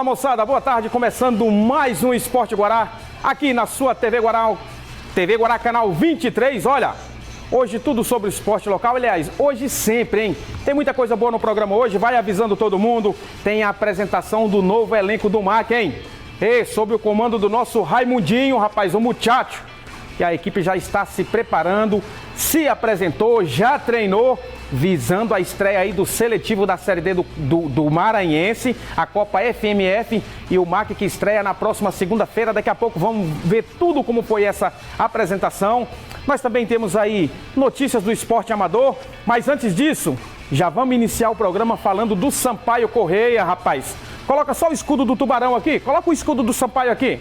Fala moçada, boa tarde, começando mais um Esporte Guará, aqui na sua TV Guará canal 23, olha, hoje tudo sobre o esporte local, aliás, hoje sempre, hein, tem muita coisa boa no programa hoje, vai avisando todo mundo, tem a apresentação do novo elenco do MAC, hein, e sob o comando do nosso Raimundinho, rapaz, o muchacho, que a equipe já está se preparando, se apresentou, já treinou, visando a estreia aí do seletivo da Série D do Maranhense, a Copa FMF e o MAC que estreia na próxima segunda-feira. Daqui a pouco vamos ver tudo como foi essa apresentação. Nós também temos aí notícias do esporte amador, mas antes disso, já vamos iniciar o programa falando do Sampaio Corrêa, rapaz. Coloca só o escudo do Tubarão aqui, coloca o escudo do Sampaio aqui.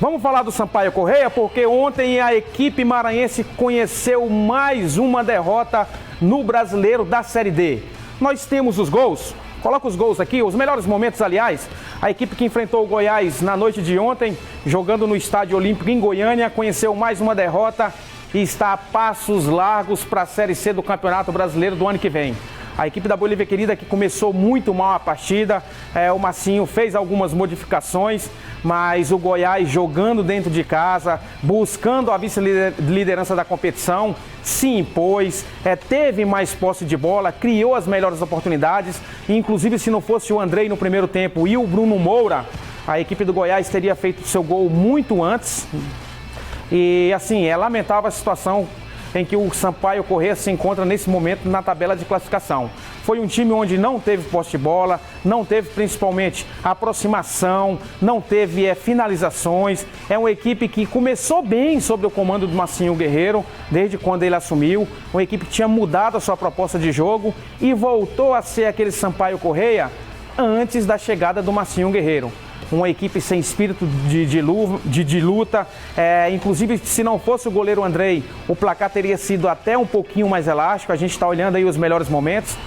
Vamos falar do Sampaio Corrêa porque ontem a equipe maranhense conheceu mais uma derrota no Brasileiro da Série D. Nós temos os gols, coloca os gols aqui, os melhores momentos, aliás. A equipe que enfrentou o Goiás na noite de ontem, jogando no Estádio Olímpico em Goiânia, conheceu mais uma derrota e está a passos largos para a Série C do Campeonato Brasileiro do ano que vem. A equipe da Bolívia Querida que começou muito mal a partida, o Massinho fez algumas modificações, mas o Goiás jogando dentro de casa, buscando a vice-liderança da competição, se impôs, teve mais posse de bola, criou as melhores oportunidades, inclusive se não fosse o Andrei no primeiro tempo e o Bruno Moura, a equipe do Goiás teria feito seu gol muito antes. E assim, é lamentável a situação em que o Sampaio Corrêa se encontra nesse momento na tabela de classificação. Foi um time onde não teve posse de bola, não teve principalmente aproximação, não teve finalizações. É uma equipe que começou bem sob o comando do Massinho Guerreiro, desde quando ele assumiu. Uma equipe que tinha mudado a sua proposta de jogo e voltou a ser aquele Sampaio Corrêa antes da chegada do Massinho Guerreiro. Uma equipe sem espírito de luta, inclusive se não fosse o goleiro Andrei, o placar teria sido até um pouquinho mais elástico. A gente está olhando aí os melhores momentos,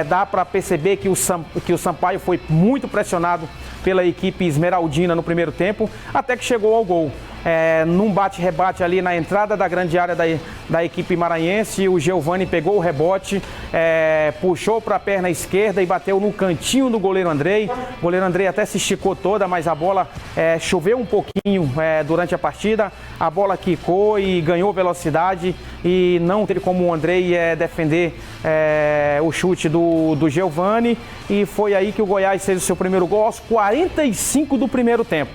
dá para perceber que o Sampaio foi muito pressionado pela equipe esmeraldina no primeiro tempo, até que chegou ao gol. Num bate-rebate ali na entrada da grande área da equipe maranhense, o Giovani pegou o rebote, puxou para a perna esquerda e bateu no cantinho do goleiro Andrei. O goleiro Andrei até se esticou toda, mas a bola choveu um pouquinho durante a partida, a bola quicou e ganhou velocidade e não teve como o Andrei defender o chute do Giovani, e foi aí que o Goiás fez o seu primeiro gol aos 45 do primeiro tempo.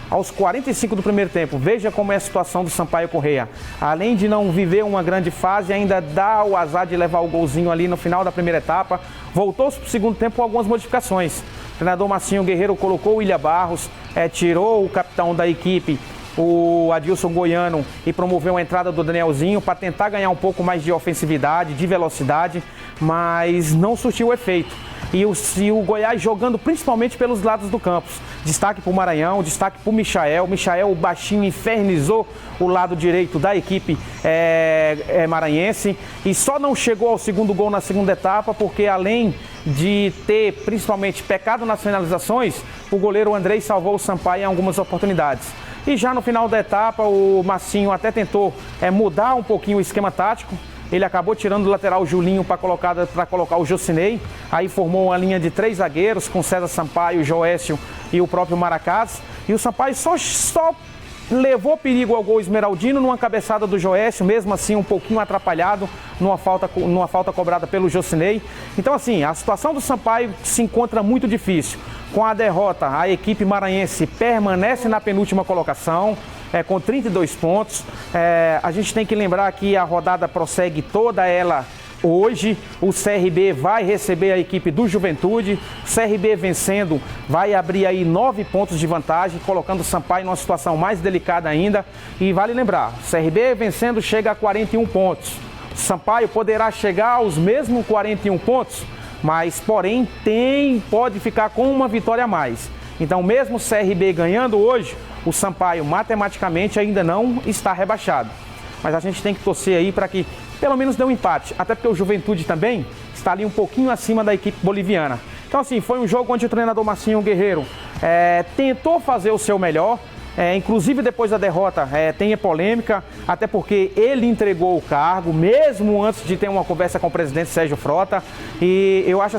Aos 45 do primeiro tempo, veja como é a situação do Sampaio Corrêa. Além de não viver uma grande fase, ainda dá o azar de levar o golzinho ali no final da primeira etapa. Voltou-se para o segundo tempo com algumas modificações. O treinador Massinho Guerreiro colocou o William Barros, tirou o capitão da equipe, o Adilson Goiano, e promoveu a entrada do Danielzinho para tentar ganhar um pouco mais de ofensividade, de velocidade, mas não surtiu efeito. E o Goiás jogando principalmente pelos lados do campo. Destaque para o Maranhão, destaque para o Michael. O Michael, o baixinho, infernizou o lado direito da equipe maranhense. E só não chegou ao segundo gol na segunda etapa, porque além de ter principalmente pecado nas finalizações, o goleiro Andrei salvou o Sampaio em algumas oportunidades. E já no final da etapa, o Massinho até tentou mudar um pouquinho o esquema tático. Ele acabou tirando o lateral Julinho para colocar o Jocinei. Aí formou uma linha de 3 zagueiros com César Sampaio, Joécio e o próprio Maracás. E o Sampaio só levou perigo ao gol esmeraldino numa cabeçada do Joécio, mesmo assim um pouquinho atrapalhado numa falta cobrada pelo Jocinei. Então assim, a situação do Sampaio se encontra muito difícil. Com a derrota, a equipe maranhense permanece na penúltima colocação, com 32 pontos. A gente tem que lembrar que a rodada prossegue toda ela hoje. O CRB vai receber a equipe do Juventude. O CRB vencendo vai abrir aí 9 pontos de vantagem, colocando o Sampaio numa situação mais delicada ainda. E vale lembrar, o CRB vencendo chega a 41 pontos. O Sampaio poderá chegar aos mesmos 41 pontos, mas porém pode ficar com uma vitória a mais. Então mesmo o CRB ganhando hoje, o Sampaio matematicamente ainda não está rebaixado. Mas a gente tem que torcer aí para que pelo menos dê um empate. Até porque o Juventude também está ali um pouquinho acima da equipe boliviana. Então assim, foi um jogo onde o treinador Massinho Guerreiro tentou fazer o seu melhor, inclusive depois da derrota tem polêmica, até porque ele entregou o cargo, mesmo antes de ter uma conversa com o presidente Sérgio Frota. E eu acho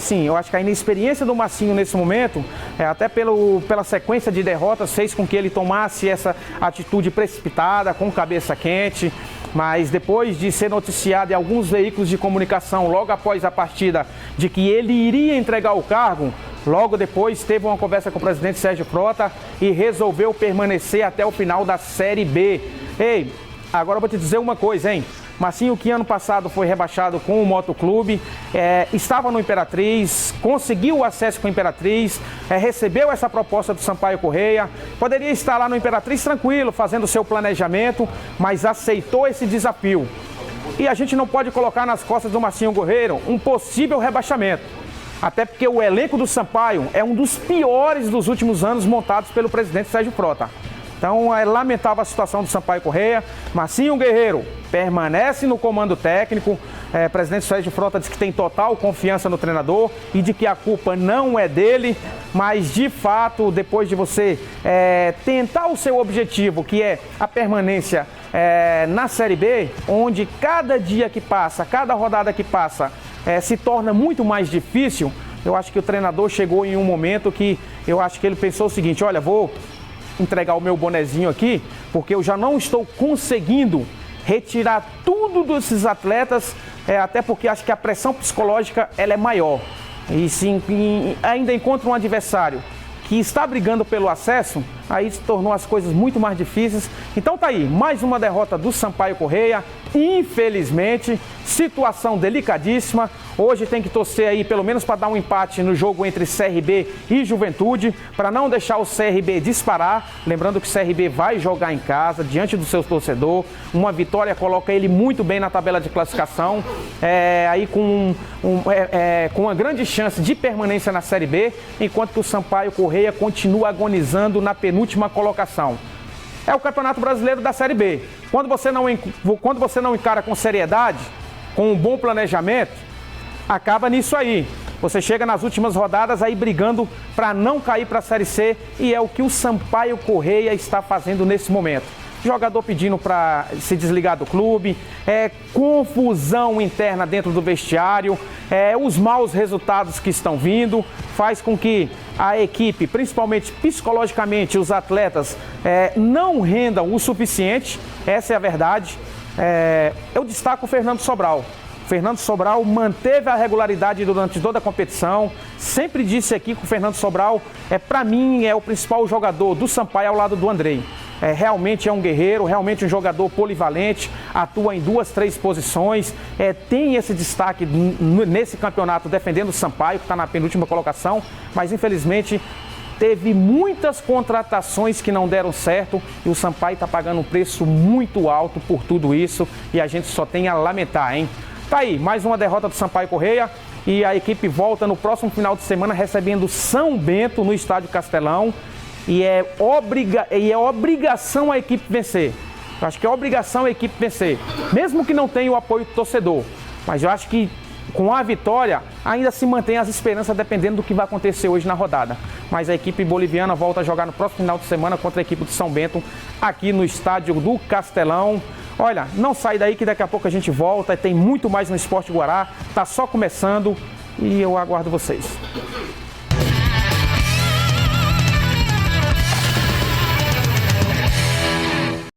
que a inexperiência do Marcinho nesse momento, até pela sequência de derrotas, fez com que ele tomasse essa atitude precipitada, com cabeça quente. Mas depois de ser noticiado em alguns veículos de comunicação, logo após a partida, de que ele iria entregar o cargo, logo depois teve uma conversa com o presidente Sérgio Frota e resolveu permanecer até o final da Série B. Ei, agora eu vou te dizer uma coisa, hein? Marcinho, que ano passado foi rebaixado com o Motoclube, estava no Imperatriz, conseguiu o acesso com o Imperatriz, recebeu essa proposta do Sampaio Corrêa, poderia estar lá no Imperatriz tranquilo, fazendo o seu planejamento, mas aceitou esse desafio. E a gente não pode colocar nas costas do Marcinho Guerreiro um possível rebaixamento, até porque o elenco do Sampaio é um dos piores dos últimos anos montados pelo presidente Sérgio Frota. Então é lamentável a situação do Sampaio Corrêa. Marcinho Guerreiro permanece no comando técnico. O presidente Sérgio Frota diz que tem total confiança no treinador e de que a culpa não é dele, mas de fato, depois de você tentar o seu objetivo, que é a permanência na Série B, onde cada dia que passa, cada rodada que passa, se torna muito mais difícil, eu acho que o treinador chegou em um momento que eu acho que ele pensou o seguinte: olha, vou entregar o meu bonezinho aqui, porque eu já não estou conseguindo retirar tudo desses atletas, até porque acho que a pressão psicológica ela é maior. E sim, ainda encontra um adversário que está brigando pelo acesso, aí se tornou as coisas muito mais difíceis. Então tá aí, mais uma derrota do Sampaio Corrêa, infelizmente, situação delicadíssima. Hoje tem que torcer aí pelo menos para dar um empate no jogo entre CRB e Juventude, para não deixar o CRB disparar. Lembrando que o CRB vai jogar em casa, diante do seu torcedor. Uma vitória coloca ele muito bem na tabela de classificação, aí com uma grande chance de permanência na Série B, enquanto que o Sampaio Corrêa continua agonizando na penúltima colocação. É o Campeonato Brasileiro da Série B. Quando você não encara com seriedade, com um bom planejamento, acaba nisso aí. Você chega nas últimas rodadas aí brigando para não cair para a Série C, e é o que o Sampaio Corrêa está fazendo nesse momento. Jogador pedindo para se desligar do clube, confusão interna dentro do vestiário, os maus resultados que estão vindo, faz com que a equipe, principalmente psicologicamente, os atletas não rendam o suficiente. Essa é a verdade. Eu destaco o Fernando Sobral. Fernando Sobral manteve a regularidade durante toda a competição. Sempre disse aqui que o Fernando Sobral, para mim, é o principal jogador do Sampaio ao lado do Andrei. Realmente é um guerreiro, realmente um jogador polivalente, atua em 2, 3 posições, tem esse destaque nesse campeonato defendendo o Sampaio, que está na penúltima colocação, mas infelizmente teve muitas contratações que não deram certo e o Sampaio está pagando um preço muito alto por tudo isso, e a gente só tem a lamentar, hein? Tá aí, mais uma derrota do Sampaio Corrêa, e a equipe volta no próximo final de semana recebendo São Bento no Estádio Castelão. E é obrigação a equipe vencer. Eu acho que é obrigação a equipe vencer, mesmo que não tenha o apoio do torcedor. Mas eu acho que com a vitória ainda se mantém as esperanças, dependendo do que vai acontecer hoje na rodada. Mas a equipe boliviana volta a jogar no próximo final de semana contra a equipe de São Bento, aqui no Estádio do Castelão. Olha, não sai daí que daqui a pouco a gente volta, tem muito mais no Esporte Guará, tá só começando e eu aguardo vocês.